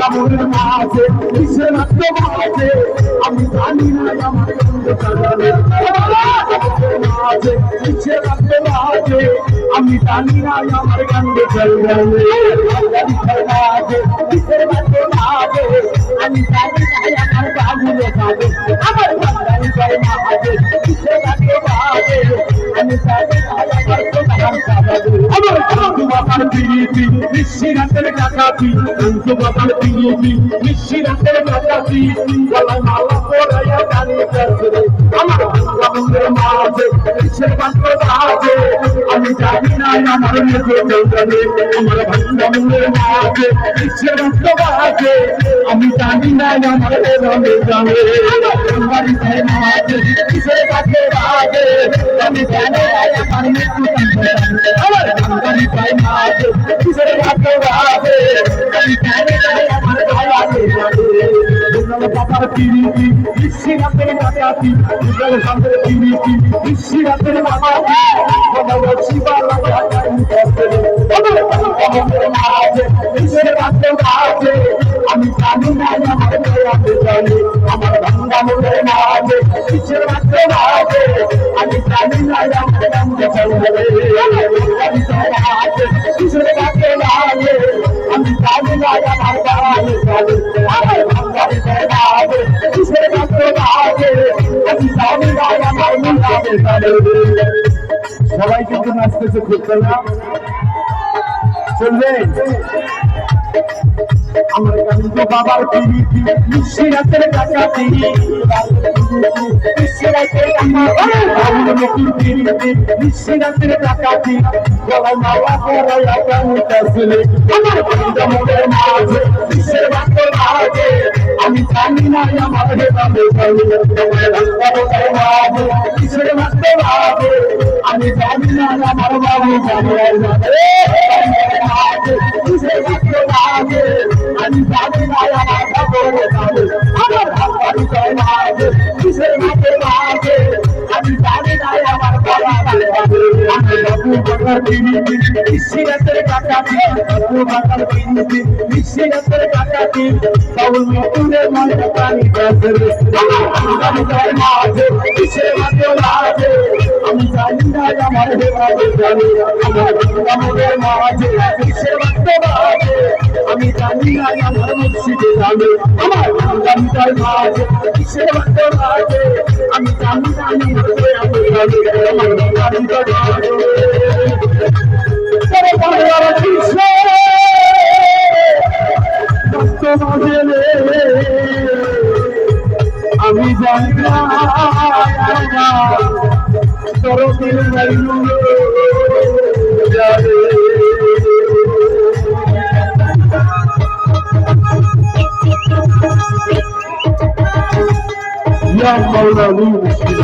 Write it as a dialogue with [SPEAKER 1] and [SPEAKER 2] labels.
[SPEAKER 1] মনের মাঝে কিসের রাখতে মাঝে আমি জানি না আমার বন্ধু কাঁদাবে মাঝে কিসের রাখতে মাঝে আমি জানি না আমার গান্ধে চলবে মাঝে কিসের রাখতে মাঝে আমি জানি না আমার বাবুলে খাবে আমার বাঙালি মাঝে কিসের রাখতে মাঝে আমি জানি না আমার সোনার খাবে আমার বন্ধু বাবার বিরিতি নিশিরাতের ডাকাতি বন্ধু বাবার বিরিতি নিশিরাতের ডাকাতি গলায় মালা পরাইয়া গানে কাছে আমার বন্ধুদের মাঝে কিসের বাঁধতে মাঝে আমি জানি না আমার মেয়ে চলবে আমার বন্ধুদের মাঝে কিসের বাঁধতে মাঝে আমি জানি না আমার রঙে যাবে বাড়িতে মাঝে কিসের বাঁধতে মাঝে আমি জানি না আমার মেয়ে চলবে আমার বাড়িতে মাঝে কিসের বাঁধতে মাঝে আমি জানি না আমার ভাইয়াকে যাবে বাবার পিরিতি নিশিরাতের ডাকাতি বাবার পিরিতি নিশিরাতের ডাকাতি বাবা শিবা লাগা মাঝে কিসের বাঁধতে মাঝে আমি জানি না আমার ভাইয়াকে যাবে আমার ভাঙ্গা মনের মাঝে কিসের বাঁধতে মাঝে আমি জানি না আমার গান্ধে চলবে কিসের বাঁধতে মাঝে আমি জানি না আমার ভাইয়াকে যাবে আমার ভাঙ্গা মাঝে কিসের বাঁধতে মাঝে আমি জানি না আমার ভাইয়াকে যাবে সবাই কিন্তু নাচতেছে খুব না চলবে আমার গান্ধী বাবার পিরিতি নিশিরাতের ডাকাতি নিশিরাতের ডাকাতি গলায় মালা পরাইয়া গানে কাছে আমার বন্ধু মনের মাঝে কিসের বাঁধতে মাঝে আমি জানি না আমার হেবাবে মাঝে কিসের বাঁধতে মাঝে আমি জানি না আমার বাবু যাবে কিসের বাঁধতে মাঝে আমি জানি না আমার বাবু যাবে আমার বাড়িতে মাঝে কিসের বাঁধতে মাঝে আমি জানি না আমার বাবা যাবে আমার বাবু বাবার পিরিতি নিশিরাতের ডাকাতি বাবু বাবার পিরিতি নিশিরাতের ডাকাতি বাবু মতুরের মনে পানি কাছে আমার বাড়িতে মাঝে কিসের বাঁধতে মাঝে আমি জানি না আমার হেবাবে যাবে আমার বাবার মাঝে কিসের বাঁধতে মাঝে আমি জানি না আমার মুর্শিদে যাবে আমার বাড়িতে মাঝে কিসের বাঁধতে মাঝে আমি জানি না আমার হেবাবে যাবে আমার বাড়িতে মাঝে তবে বাবার কিসে বাঁধতে মাঝে আমি জানি না দরদিন গাইলু যাবে ইয়া মাওলানা মুশকিল